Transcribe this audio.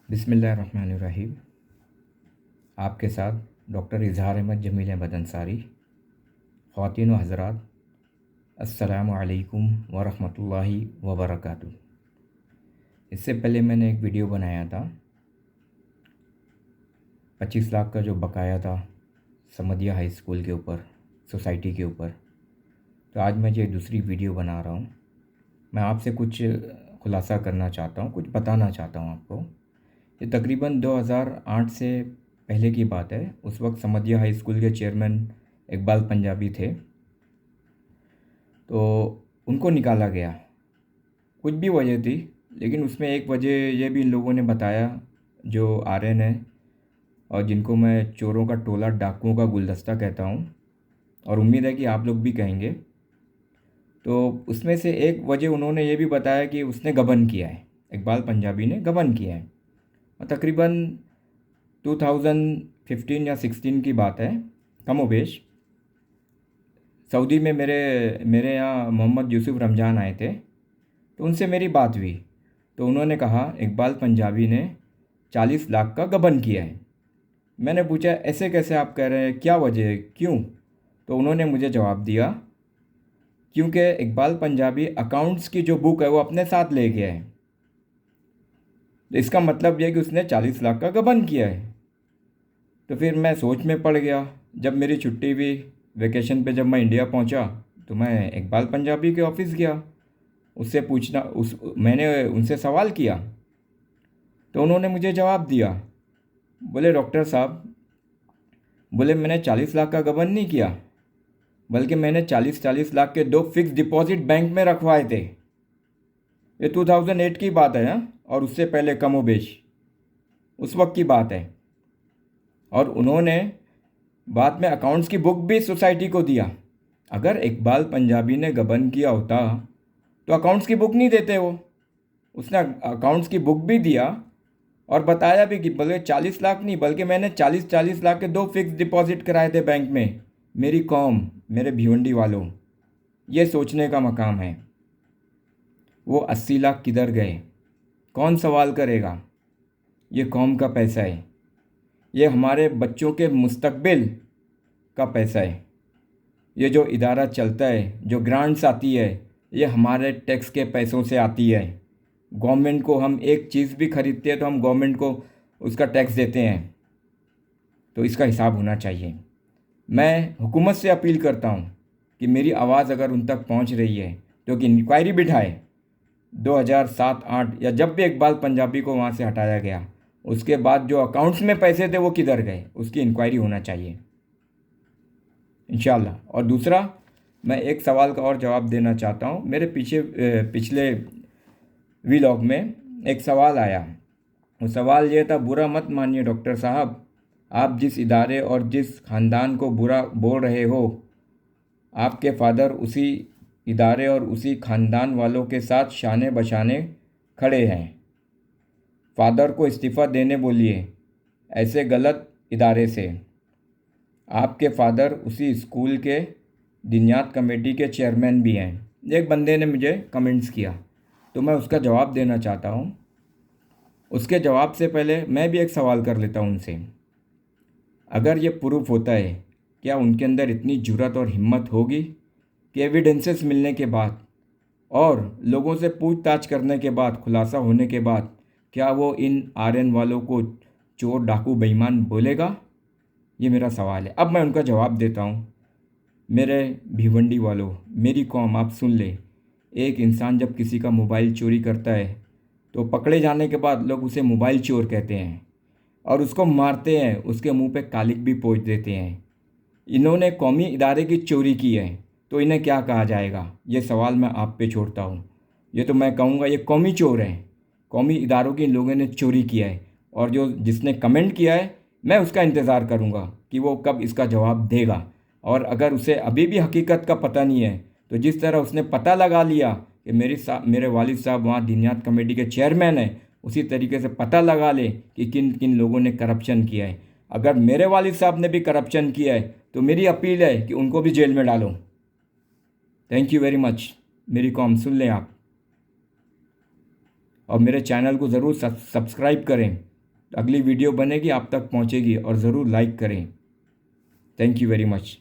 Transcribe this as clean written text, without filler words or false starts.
बिस्मिल्लाहिर्रहमानिर्रहीम। आपके साथ डॉक्टर इजहार अहमद जमील अहमद अंसारी। ख़वातीन व हज़रात, अस्सलामु अलैकुम व रहमतुल्लाहि व बरकातुहू। इससे पहले मैंने एक वीडियो बनाया था 25 लाख का जो बकाया था समदिया हाई स्कूल के ऊपर, सोसाइटी के ऊपर। तो आज मैं ये दूसरी वीडियो बना रहा हूँ। मैं आपसे कुछ खुलासा करना चाहता हूँ, कुछ बताना चाहता हूँ आपको। ये तकरीबन 2008 से पहले की बात है। उस वक्त समदिया हाई स्कूल के चेयरमैन इकबाल पंजाबी थे। तो उनको निकाला गया, कुछ भी वजह थी, लेकिन उसमें एक वजह ये भी इन लोगों ने बताया, जो आर्यन है और जिनको मैं चोरों का टोला, डाकुओं का गुलदस्ता कहता हूँ, और उम्मीद है कि आप लोग भी कहेंगे। तो उसमें से एक वजह उन्होंने ये भी बताया कि उसने गबन किया है, इकबाल पंजाबी ने गबन किया है। और तकरीबन 2015 या 16 की बात है, कमोबेश। सऊदी में मेरे यहाँ मोहम्मद यूसुफ रमज़ान आए थे, तो उनसे मेरी बात हुई। तो उन्होंने कहा इकबाल पंजाबी ने 40 लाख का गबन किया है। मैंने पूछा ऐसे कैसे आप कह रहे हैं, क्या वजह है, क्यों? तो उन्होंने मुझे जवाब दिया, क्योंकि इकबाल पंजाबी अकाउंट्स की जो बुक है वो अपने साथ ले गया है। इसका मतलब यह कि उसने 40 लाख का गबन किया है। तो फिर मैं सोच में पड़ गया। जब मेरी छुट्टी हुई वेकेशन पे, जब मैं इंडिया पहुंचा, तो मैं इकबाल पंजाबी के ऑफिस गया। उससे पूछना मैंने उनसे सवाल किया, तो उन्होंने मुझे जवाब दिया। बोले डॉक्टर साहब, बोले मैंने 40 लाख का गबन नहीं किया, बल्कि मैंने 40 लाख के 2 फिक्स डिपॉजिट बैंक में रखवाए थे। ये 2008 की बात है, हाँ? और उससे पहले कमोबेश उस वक्त की बात है। और उन्होंने बाद में अकाउंट्स की बुक भी सोसाइटी को दिया। अगर इकबाल पंजाबी ने गबन किया होता तो अकाउंट्स की बुक नहीं देते वो। उसने अकाउंट्स की बुक भी दिया और बताया भी कि बल्कि 40 लाख नहीं, बल्कि मैंने 40 लाख के 2 फिक्स डिपॉजिट कराए थे बैंक में। मेरी कौम, मेरे भिवंडी वालों, ये सोचने का मकाम है। वो 80 लाख किधर गए, कौन सवाल करेगा? ये कौम का पैसा है, ये हमारे बच्चों के मुस्तकबिल का पैसा है। ये जो इदारा चलता है, जो ग्रांट्स आती है, ये हमारे टैक्स के पैसों से आती है। गवर्नमेंट को हम एक चीज़ भी खरीदते हैं तो हम गवर्नमेंट को उसका टैक्स देते हैं। तो इसका हिसाब होना चाहिए। मैं हुकूमत से अपील करता हूँ कि मेरी आवाज़ अगर उन तक पहुँच रही है तो कि इंक्वायरी बिठाए। 2007-8 या जब भी इकबाल पंजाबी को वहाँ से हटाया गया, उसके बाद जो अकाउंट्स में पैसे थे वो किधर गए, उसकी इंक्वायरी होना चाहिए इंशाल्लाह। और दूसरा, मैं एक सवाल का और जवाब देना चाहता हूँ। मेरे पिछले व्लॉग में एक सवाल आया। वो सवाल ये था, बुरा मत मानिए डॉक्टर साहब, आप जिस इदारे और जिस ख़ानदान को बुरा बोल रहे हो, आपके फ़ादर उसी इदारे और उसी ख़ानदान वालों के साथ शाने बशाने खड़े हैं। फ़ादर को इस्तीफ़ा देने बोलिए ऐसे गलत इदारे से। आपके फ़ादर उसी स्कूल के दिनियात कमेटी के चेयरमैन भी हैं। एक बंदे ने मुझे कमेंट्स किया, तो मैं उसका जवाब देना चाहता हूँ। उसके जवाब से पहले मैं भी एक सवाल कर लेता हूँ उनसे। अगर ये प्रूफ होता है, क्या उनके अंदर इतनी जुर्रत और हिम्मत होगी कि एविडेंसेस मिलने के बाद और लोगों से पूछताछ करने के बाद, खुलासा होने के बाद, क्या वो इन आर्यन वालों को चोर, डाकू, बेईमान बोलेगा? ये मेरा सवाल है। अब मैं उनका जवाब देता हूँ। मेरे भिवंडी वालों, मेरी कौम, आप सुन ले। एक इंसान जब किसी का मोबाइल चोरी करता है तो पकड़े जाने के बाद लोग उसे मोबाइल चोर कहते हैं और उसको मारते हैं, उसके मुंह पे कालिक भी पोंछ देते हैं। इन्होंने कौमी इदारे की चोरी की है, तो इन्हें क्या कहा जाएगा? ये सवाल मैं आप पे छोड़ता हूँ। ये तो मैं कहूँगा ये कौमी चोर हैं। कौमी इदारों की इन लोगों ने चोरी किया है। और जिसने कमेंट किया है, मैं उसका इंतज़ार करूँगा कि वो कब इसका जवाब देगा। और अगर उसे अभी भी हकीकत का पता नहीं है, तो जिस तरह उसने पता लगा लिया कि मेरे वालिद साहब वहाँ दिनियात कमेटी के चेयरमैन हैं, उसी तरीके से पता लगा ले कि किन किन लोगों ने करप्शन किया है। अगर मेरे वालिद साहब ने भी करप्शन किया है तो मेरी अपील है कि उनको भी जेल में डालो। Thank you very much. मेरी कॉम सुन लें आप, और मेरे चैनल को ज़रूर सब्सक्राइब करें अगली वीडियो बनेगी, आप तक पहुंचेगी, और ज़रूर लाइक करें। Thank you very much.